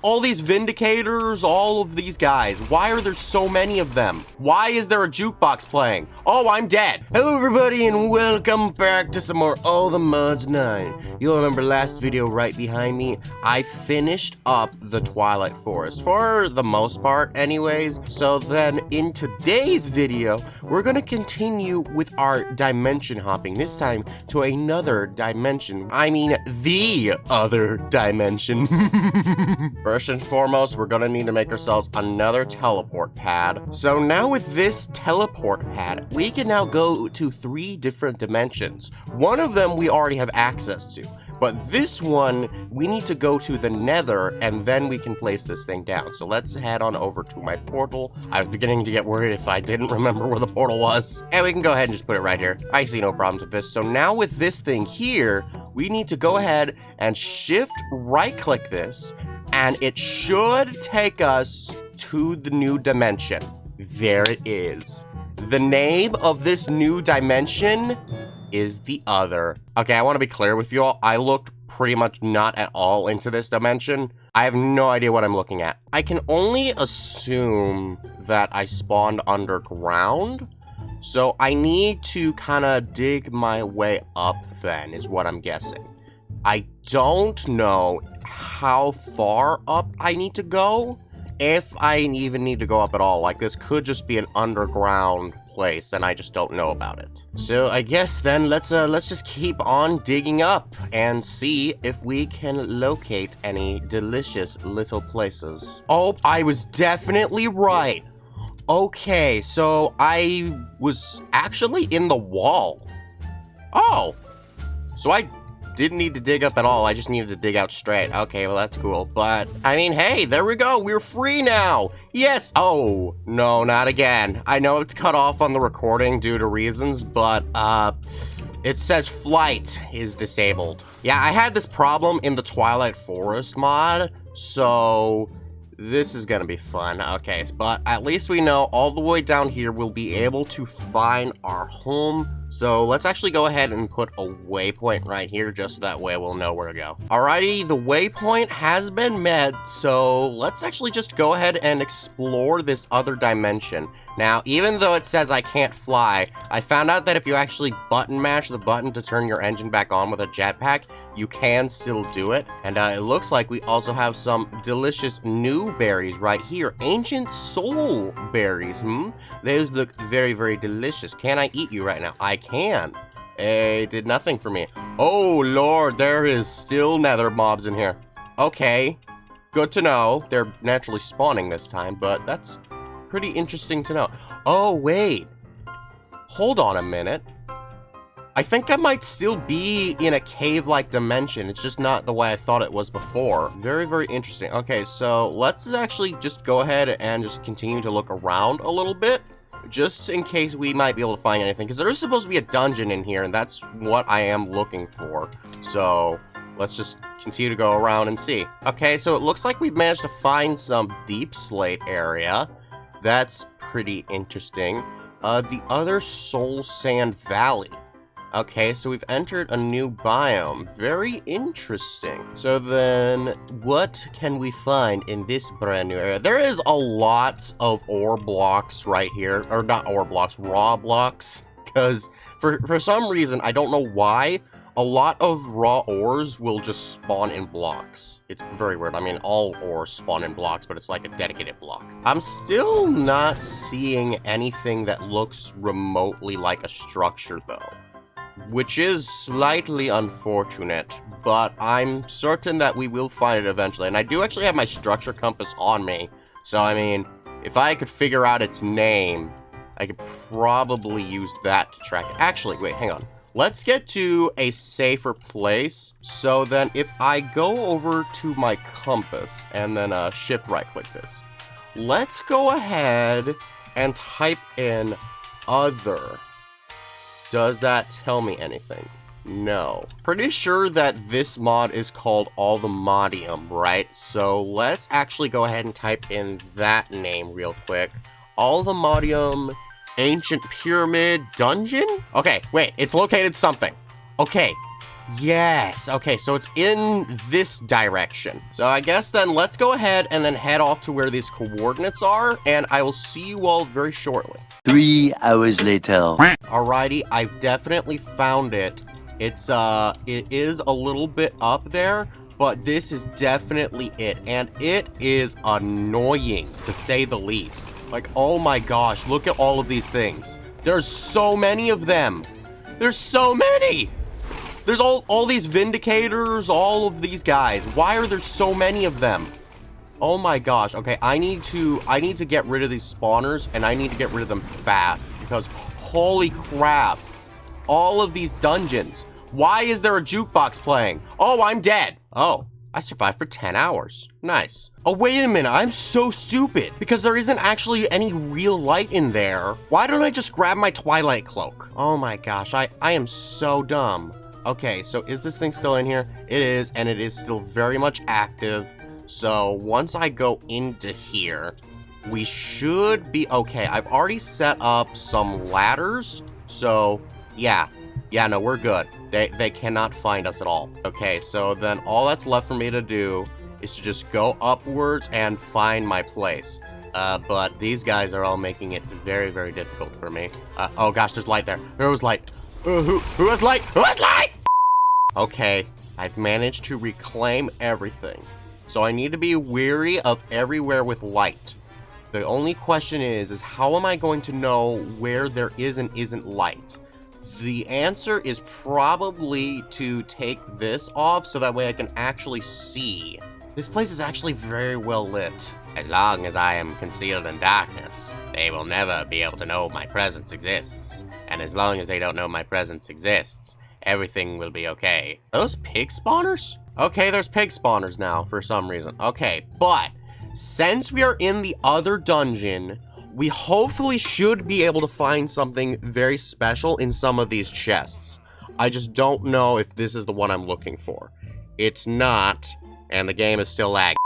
All these Vindicators, all of these guys. Why are there so many of them? Why is there a jukebox playing? Oh, I'm dead. Hello, everybody, and welcome back to some more All the Mods 9. You'll remember last video right behind me, I finished up the Twilight Forest, for the most part anyways. So then, in today's video, we're gonna continue with our dimension hopping, this time to another dimension. I mean, the other dimension. First and foremost, we're gonna need to make ourselves another teleport pad. So now with this teleport pad, we can now go to 3 different dimensions. One of them we already have access to, but this one, we need to go to the nether, and then we can place this thing down. So let's head on over to my portal. I was beginning to get worried if I didn't remember where the portal was. And we can go ahead and just put it right here. I see no problems with this. So now with this thing here, we need to go ahead and shift right-click this, and it should take us to the new dimension. There it is. The name of this new dimension is the other. Okay, I want to be clear with you all. I looked pretty much not at all into this dimension. I have no idea what I'm looking at. I can only assume that I spawned underground. So I need to kind of dig my way up then, is what I'm guessing. I don't know how far up I need to go, if I even need to go up at all. Like, this could just be an underground place, and I just don't know about it. So I guess then let's just keep on digging up and see if we can locate any delicious little places. Oh, I was definitely right. Okay, so I was actually in the wall. Oh, so I didn't need to dig up at all. I just needed to dig out straight. Okay, well, that's cool. But, I mean, hey, there we go. We're free now. Yes. Oh, no, not again. I know it's cut off on the recording due to reasons, but, it says flight is disabled. Yeah, I had this problem in the Twilight Forest mod, so this is gonna be fun. Okay, but at least we know all the way down here we'll be able to find our home. So let's actually go ahead and put a waypoint right here, just that way we'll know where to go. Alrighty, the waypoint has been met, so let's actually just go ahead and explore this other dimension. Now, even though it says I can't fly, I found out that if you actually button mash the button to turn your engine back on with a jetpack, you can still do it. And it looks like we also have some delicious new berries right here. Ancient soul berries, Those look very, very delicious. Can I eat you right now? I can. It did nothing for me. Oh, Lord, there is still nether mobs in here. Okay, good to know. They're naturally spawning this time, but that's pretty interesting to know. Oh, wait. Hold on a minute. I think I might still be in a cave-like dimension. It's just not the way I thought it was before. Very, very interesting. Okay, so let's actually just go ahead and just continue to look around a little bit, just in case we might be able to find anything, because there is supposed to be a dungeon in here, and that's what I am looking for. So let's just continue to go around and see. Okay, so it looks like we've managed to find some deep slate area. That's pretty interesting. The other Soul Sand Valley. Okay, so we've entered a new biome. Very interesting. So then, what can we find in this brand new area? There is a lot of ore blocks right here. Or not ore blocks, raw blocks. Because for some reason, I don't know why, a lot of raw ores will just spawn in blocks. It's very weird. I mean, all ores spawn in blocks, but it's like a dedicated block. I'm still not seeing anything that looks remotely like a structure, though, which is slightly unfortunate, but I'm certain that we will find it eventually. And I do actually have my structure compass on me, so I mean, if I could figure out its name, I could probably use that to track it. Actually, wait, hang on. Let's get to a safer place. So then if I go over to my compass and then shift right click this, let's go ahead and type in other. Does that tell me anything? No. Pretty sure that this mod is called All the Modium, right? So let's actually go ahead and type in that name real quick. All the Modium Ancient Pyramid Dungeon? Okay, wait, it's located something. Okay, Yes. Okay, so it's in this direction. So I guess then let's go ahead and then head off to where these coordinates are, and I will see you all very shortly. 3 hours later. Alrighty, I've definitely found it. It is a little bit up there, but this is definitely it, and it is annoying, to say the least. Like, oh my gosh, look at all of these things. There's so many of them. There's so many! There's all these vindicators, all of these guys. Why are there so many of them? Oh my gosh. Okay, I need to get rid of these spawners, and I need to get rid of them fast, because holy crap. All of these dungeons. Why is there a jukebox playing? Oh, I'm dead. Oh, I survived for 10 hours. Nice. Oh, wait a minute. I'm so stupid, because there isn't actually any real light in there. Why don't I just grab my Twilight cloak? Oh my gosh, I am so dumb. Okay, so is this thing still in here? It is, and it is still very much active. So once I go into here, we should be okay. I've already set up some ladders, so yeah, no, we're good. They cannot find us at all. Okay, so then all that's left for me to do is to just go upwards and find my place. But these guys are all making it very, very difficult for me. Oh gosh, there's light there. There was light. Who has light? Who has light? Okay, I've managed to reclaim everything. So I need to be wary of everywhere with light. The only question is how am I going to know where there is and isn't light? The answer is probably to take this off so that way I can actually see. This place is actually very well lit. As long as I am concealed in darkness, they will never be able to know my presence exists. And as long as they don't know my presence exists, everything will be okay. Are those pig spawners? Okay, there's pig spawners now for some reason. Okay, but since we are in the other dungeon, we hopefully should be able to find something very special in some of these chests. I just don't know if this is the one I'm looking for. It's not, and the game is still lagging.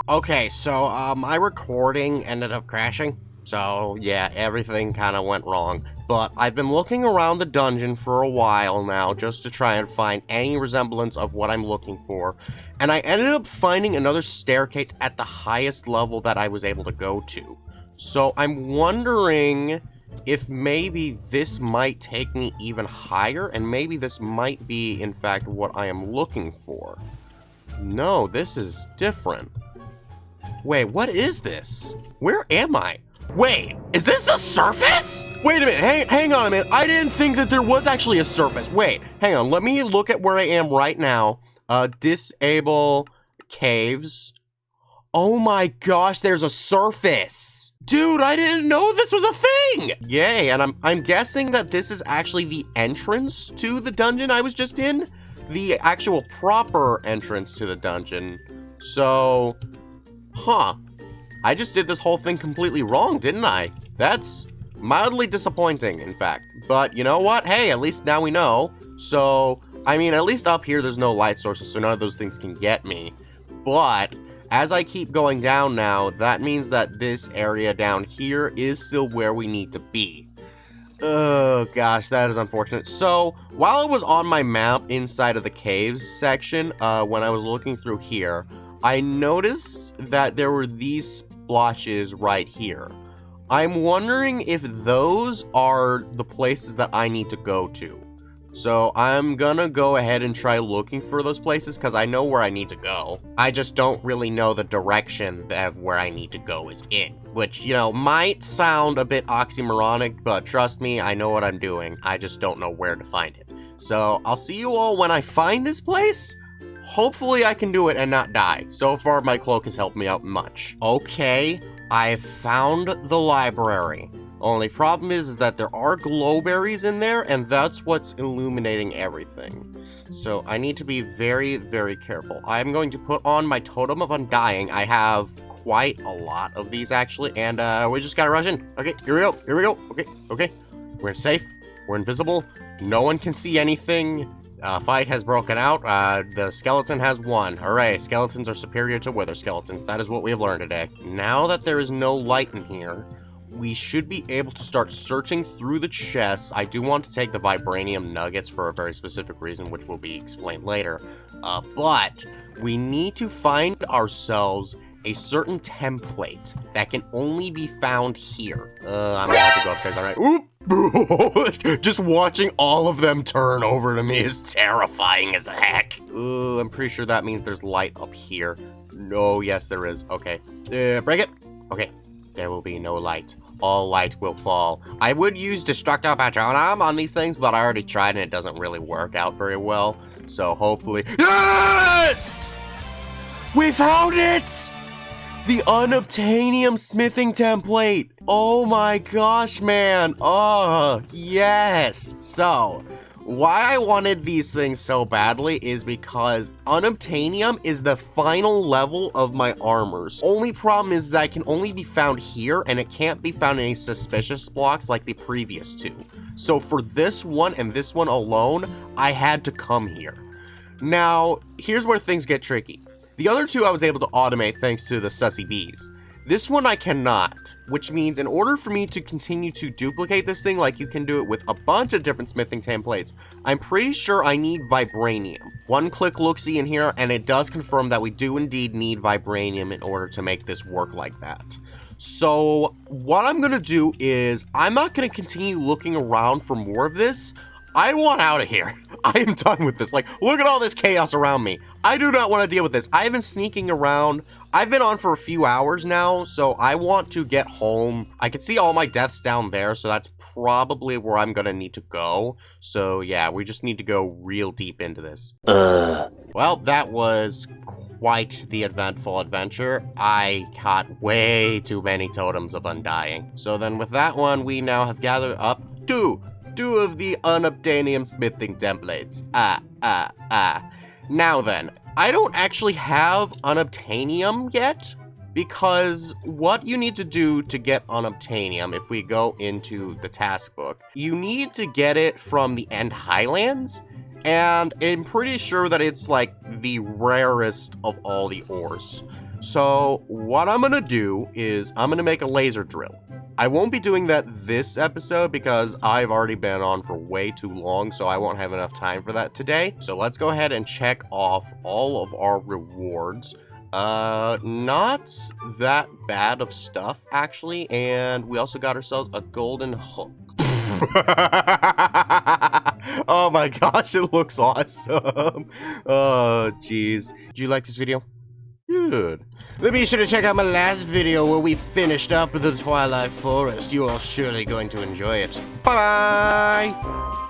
Okay, so my recording ended up crashing. So yeah, everything kind of went wrong. But I've been looking around the dungeon for a while now just to try and find any resemblance of what I'm looking for. And I ended up finding another staircase at the highest level that I was able to go to. So I'm wondering if maybe this might take me even higher, and maybe this might be, in fact, what I am looking for. No, this is different. Wait, what is this? Where am I? Wait, is this the surface? Wait a minute, hang on a minute. I didn't think that there was actually a surface. Wait, hang on, let me look at where I am right now. Disable caves. Oh my gosh, there's a surface. Dude, I didn't know this was a thing! Yay, and I'm guessing that this is actually the entrance to the dungeon I was just in? The actual proper entrance to the dungeon. So, huh. I just did this whole thing completely wrong, didn't I? That's mildly disappointing, in fact. But you know what? Hey, at least now we know. So, I mean, at least up here there's no light sources, so none of those things can get me. But as I keep going down now, that means that this area down here is still where we need to be. Oh gosh, that is unfortunate. So, while I was on my map inside of the caves section, when I was looking through here, I noticed that there were these splotches right here. I'm wondering if those are the places that I need to go to. So I'm gonna go ahead and try looking for those places because I know where I need to go. I just don't really know the direction of where I need to go is in. Which, you know, might sound a bit oxymoronic, but trust me, I know what I'm doing. I just don't know where to find it. So I'll see you all when I find this place. Hopefully I can do it and not die. So far, my cloak has helped me out much. Okay, I found the library. Only problem is that there are glowberries in there, and that's what's illuminating everything. So I need to be very, very careful. I'm going to put on my Totem of Undying. I have quite a lot of these, actually, and we just gotta rush in. Okay, here we go, okay. We're safe, we're invisible, no one can see anything. Fight has broken out, the skeleton has won. Hooray, skeletons are superior to wither skeletons. That is what we have learned today. Now that there is no light in here, we should be able to start searching through the chests. I do want to take the vibranium nuggets for a very specific reason, which will be explained later. But we need to find ourselves a certain template that can only be found here. I'm gonna have to go upstairs, alright. Oop! Just watching all of them turn over to me is terrifying as heck. I'm pretty sure that means there's light up here. No, yes there is. Okay. Break it. Okay. There will be no light. All light will fall. I would use Destructo Patronum on these things, but I already tried and it doesn't really work out very well. So hopefully... Yes! We found it! The unobtainium smithing template. Oh my gosh, man. Oh, yes. So, why I wanted these things so badly is because unobtainium is the final level of my armors. Only problem is that it can only be found here, and it can't be found in any suspicious blocks like the previous two. So for this one and this one alone, I had to come here. Now, here's where things get tricky. The other two I was able to automate thanks to the sussy bees. This one I cannot, which means in order for me to continue to duplicate this thing like you can do it with a bunch of different smithing templates, I'm pretty sure I need vibranium. One click look-see in here, and it does confirm that we do indeed need vibranium in order to make this work like that. So what I'm gonna do is, I'm not gonna continue looking around for more of this. I want out of here. I am done with this. Like, look at all this chaos around me. I do not want to deal with this. I've been sneaking around. I've been on for a few hours now, so I want to get home. I can see all my deaths down there, so that's probably where I'm gonna need to go. So yeah, we just need to go real deep into this. Well, that was quite the eventful adventure. I caught way too many totems of undying. So then with that one, we now have gathered up two of the unobtainium smithing templates. Now then, I don't actually have unobtainium yet, because what you need to do to get unobtainium, if we go into the task book, you need to get it from the End Highlands, and I'm pretty sure that it's like the rarest of all the ores. So what I'm gonna do is I'm gonna make a laser drill. I won't be doing that this episode because I've already been on for way too long, so I won't have enough time for that today. So let's go ahead and check off all of our rewards. Not that bad of stuff, actually, and we also got ourselves a golden hook. Oh my gosh, it looks awesome. Oh, jeez. Did you like this video? Good. Then be sure to check out my last video where we finished up the Twilight Forest. You are surely going to enjoy it. Bye-bye!